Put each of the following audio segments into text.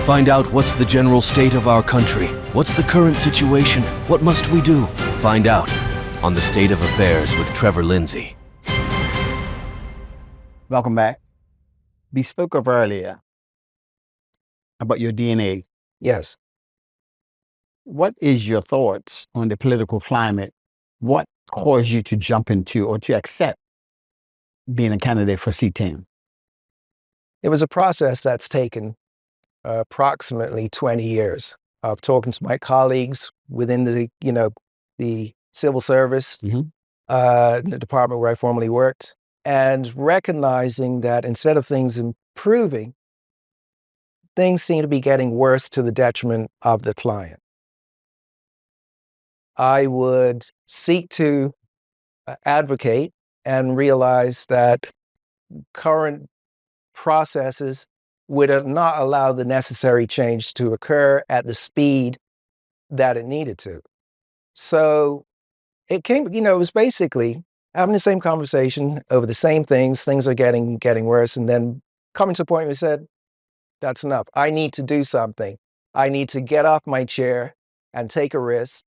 Find out what's the general state of our country. What's the current situation? What must we do? Find out on The State of Affairs with Trevor Lindsay. Welcome back. We spoke of earlier about your DNA. Yes. What is your thoughts on the political climate? What caused you to jump into or to accept being a candidate for C10? It was a process that's taken approximately 20 years of talking to my colleagues within the civil service, the department where I formerly worked, and recognizing that instead of things improving, things seem to be getting worse to the detriment of the client. I would seek to advocate and realize that current processes would not allow the necessary change to occur at the speed that it needed to. So it came, it was basically having the same conversation over the same things. Things are getting worse. And then coming to a point where we said, that's enough. I need to do something. I need to get off my chair and take a risk,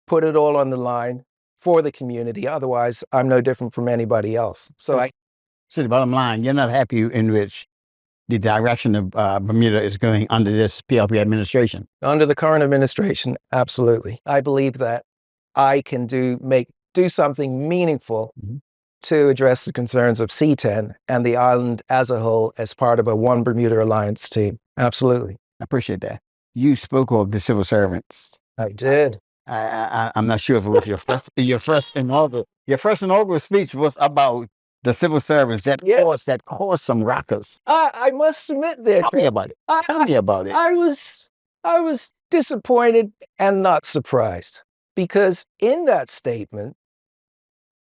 put it all on the line for the community. Otherwise, I'm no different from anybody else. So the bottom line, you're not happy in which the direction of Bermuda is going under this PLP administration? Under the current administration, absolutely. I believe that I can do something meaningful to address the concerns of C10 and the island as a whole as part of a One Bermuda Alliance team. Absolutely. I appreciate that. You spoke of the civil servants. I did. I'm not sure if it was your first inaugural speech was about the civil servants that caused some ruckus. I must admit there. Tell me about it. Tell me about it. I was disappointed and not surprised because in that statement,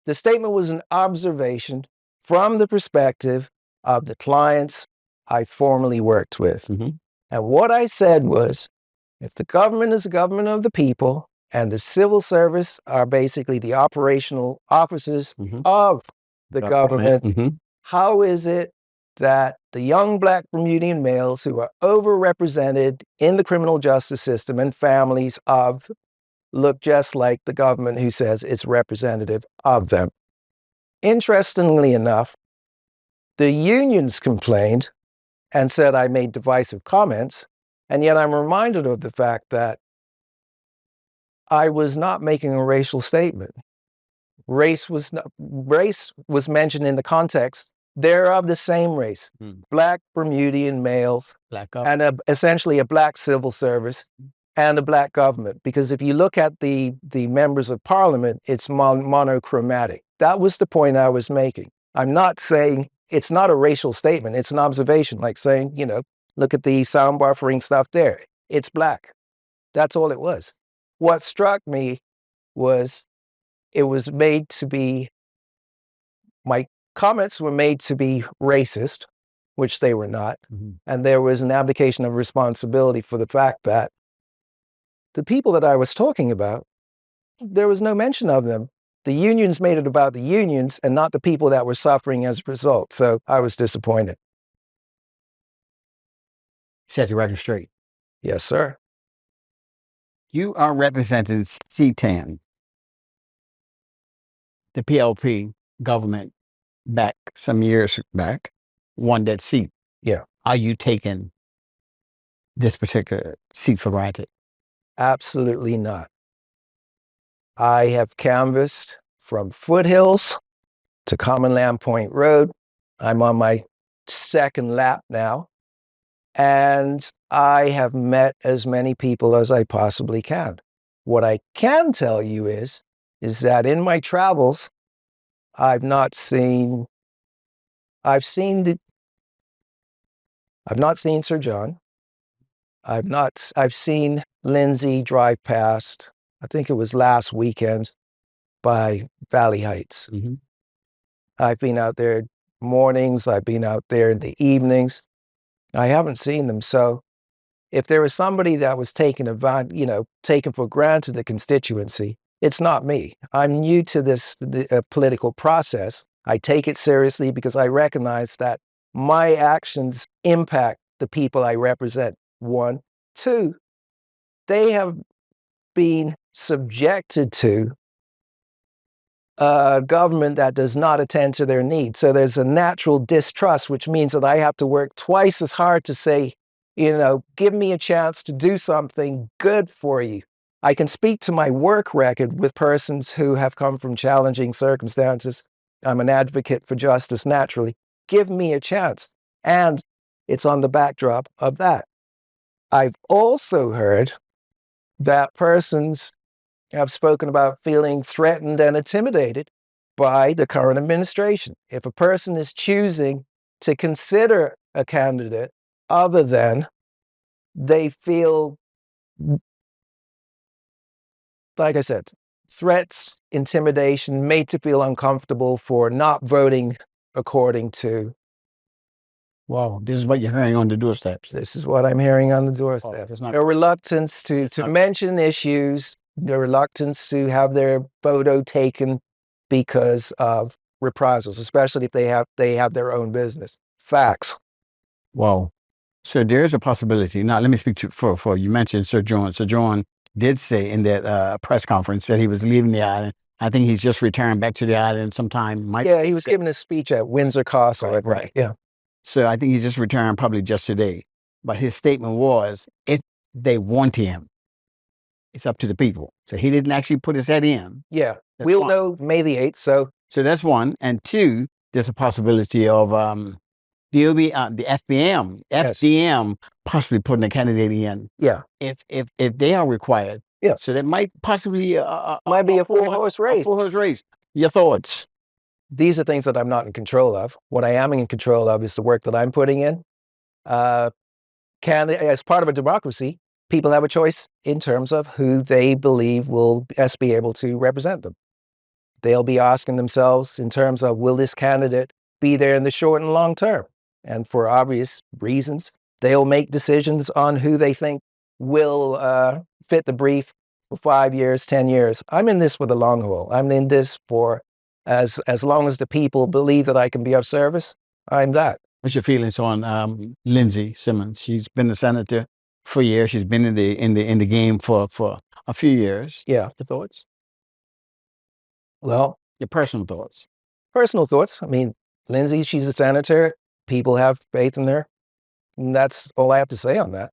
the statement was an observation from the perspective of the clients I formerly worked with. And what I said was, if the government is the government of the people and the civil service are basically the operational officers of the government, how is it that the young Black Bermudian males who are overrepresented in the criminal justice system and families of look just like the government who says it's representative of them? Interestingly enough, the unions complained and said I made divisive comments, and yet I'm reminded of the fact that I was not making a racial statement. Race was mentioned in the context. They're of the same race, Black Bermudian males, and essentially a Black civil service and a Black government. Because if you look at the members of parliament, it's monochromatic. That was the point I was making. I'm not saying it's not a racial statement. It's an observation, like saying, look at the sound buffering stuff there. It's Black. That's all it was. What struck me was it was made to be, my comments were made to be racist, which they were not. And there was an abdication of responsibility for the fact that the people that I was talking about, there was no mention of them. The unions made it about the unions and not the people that were suffering as a result. So I was disappointed. Set the record straight. Yes, sir. You are representing C10, the PLP government back some years back, won that seat. Yeah. Are you taking this particular seat for granted? Absolutely not. I have canvassed from Foothills to Common Land Point Road. I'm on my second lap now. And I have met as many people as I possibly can. What I can tell you is that in my travels, I've not seen Sir John. I've seen Lindsay drive past, I think it was last weekend, by Valley Heights. I've been out there mornings, I've been out there in the evenings. I haven't seen them. So if there was somebody that was taken for granted the constituency, it's not me. I'm new to this political process. I take it seriously because I recognize that my actions impact the people I represent. one. Two, they have been subjected to a government that does not attend to their needs. So there's a natural distrust, which means that I have to work twice as hard to say, give me a chance to do something good for you. I can speak to my work record with persons who have come from challenging circumstances. I'm an advocate for justice naturally. Give me a chance. And it's on the backdrop of that. I've also heard that persons have spoken about feeling threatened and intimidated by the current administration. If a person is choosing to consider a candidate other than they feel, like I said, threats, intimidation, made to feel uncomfortable for not voting according to. Wow, this is what you're hearing on the doorsteps. This is what I'm hearing on the doorstep. Oh, it's not- A reluctance to not- mention issues, the reluctance to have their photo taken because of reprisals, especially if they have their own business. Facts. Wow. So there's a possibility. Now, let me speak to for you mentioned Sir John. Sir John did say in that press conference that he was leaving the island. I think he's just returned back to the island sometime. Yeah, he was giving a speech at Windsor Castle. Right. Yeah. So I think he just returned probably just today. But his statement was, if they want him, it's up to the people. So he didn't actually put his head in. Yeah. That's We'll one. know May the 8th. So that's one. And two, there's a possibility of the FBM, Yes. FDM possibly putting a candidate in. yeah, If they are required. Yeah. So that might possibly might be a full-horse race. A full-horse race. Your thoughts? These are things that I'm not in control of. What I am in control of is the work that I'm putting in. As part of a democracy, people have a choice in terms of who they believe will best be able to represent them. They'll be asking themselves in terms of, will this candidate be there in the short and long term? And for obvious reasons, they'll make decisions on who they think will fit the brief for 5 years, 10 years. I'm in this for the long haul. I'm in this for as long as the people believe that I can be of service, I'm that. What's your feelings on Lindsey Simmons? She's been a senator for years. She's been in the game for a few years. Yeah. Your thoughts? Well, Your personal thoughts? personal thoughts. I mean, Lindsey, she's a senator. People have faith in her. And that's all I have to say on that.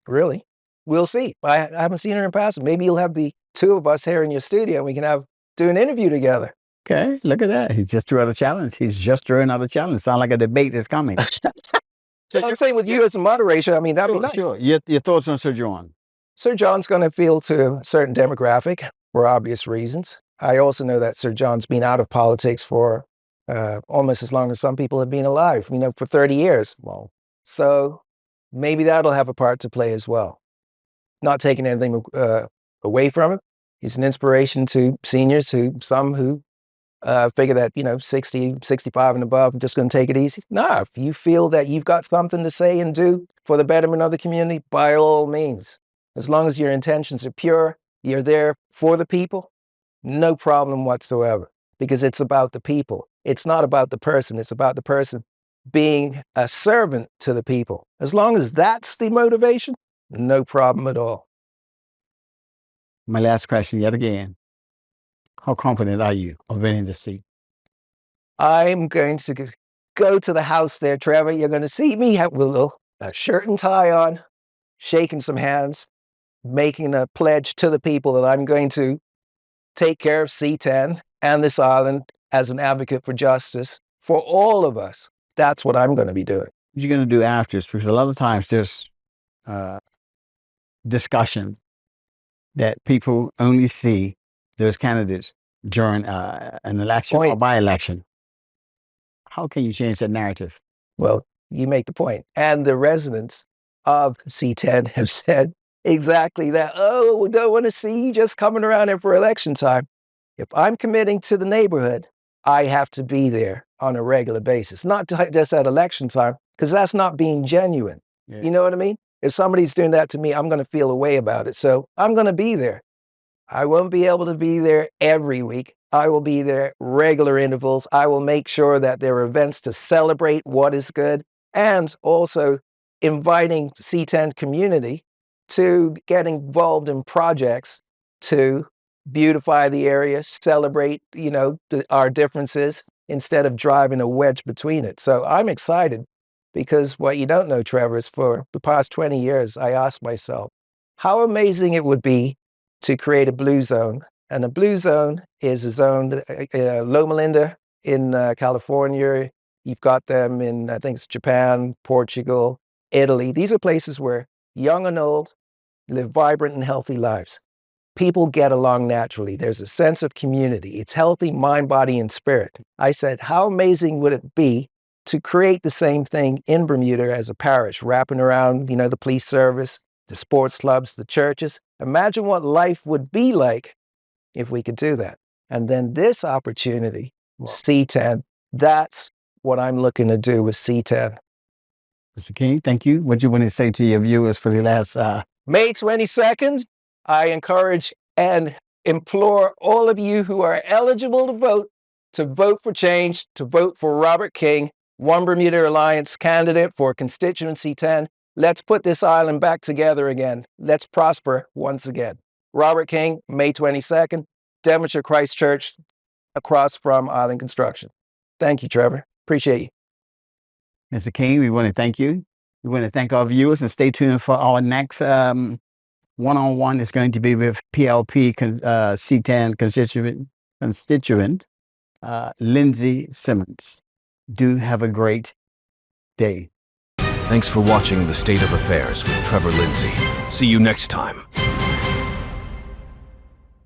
Really. We'll see. I haven't seen her in person. Maybe you'll have the two of us here in your studio and we can do an interview together. Okay, look at that. He just threw out a challenge. He's just throwing out a challenge. Sound like a debate is coming. I'm saying with you as a moderator, I mean, that'd be nice. Sure. Your thoughts on Sir John? Sir John's going to appeal to a certain demographic for obvious reasons. I also know that Sir John's been out of politics for almost as long as some people have been alive, for 30 years. Wow. So maybe that'll have a part to play as well. Not taking anything away from him. He's an inspiration to seniors who figure that, 60, 65 and above, I'm just going to take it easy. Nah, if you feel that you've got something to say and do for the betterment of the community, by all means. As long as your intentions are pure, you're there for the people, no problem whatsoever. Because it's about the people. It's not about the person. It's about the person being a servant to the people. As long as that's the motivation, no problem at all. My last question yet again. How confident are you of winning the seat? I'm going to go to the House there, Trevor. You're going to see me with a shirt and tie on, shaking some hands, making a pledge to the people that I'm going to take care of C10 and this island as an advocate for justice for all of us. That's what I'm going to be doing. What are you going to do after this? Because a lot of times there's discussion that people only see those candidates during an election or by-election. How can you change that narrative? Well, you make the point. And the residents of C10 have said exactly that. Oh, we don't want to see you just coming around here for election time. If I'm committing to the neighborhood, I have to be there on a regular basis, not just at election time, because that's not being genuine. Yeah. You know what I mean? If somebody's doing that to me, I'm going to feel a way about it. So I'm going to be there. I won't be able to be there every week. I will be there regular intervals. I will make sure that there are events to celebrate what is good and also inviting C10 community to get involved in projects to beautify the area, celebrate, our differences instead of driving a wedge between it. So I'm excited because what you don't know, Trevor, is for the past 20 years, I asked myself, how amazing it would be to create a blue zone. And a blue zone is a zone, Loma Linda in California. You've got them in, I think it's Japan, Portugal, Italy. These are places where young and old live vibrant and healthy lives. People get along naturally. There's a sense of community. It's healthy mind, body, and spirit. I said, how amazing would it be to create the same thing in Bermuda as a parish, wrapping around, the police service, the sports clubs, the churches. Imagine what life would be like if we could do that. And then this opportunity, C10, that's what I'm looking to do with C10. Mr. King, thank you. What do you want to say to your viewers for the last... May 22nd, I encourage and implore all of you who are eligible to vote for change, to vote for Robert King, One Bermuda Alliance candidate for constituency 10. Let's put this island back together again. Let's prosper once again. Robert King, May 22nd, Devonshire Christchurch, across from Island Construction. Thank you, Trevor. Appreciate you. Mr. King, we want to thank you. We want to thank our viewers and stay tuned for our next one-on-one is going to be with PLP C10 constituent Lindsay Simmons. Do have a great day. Thanks for watching The State of Affairs with Trevor Lindsay. See you next time.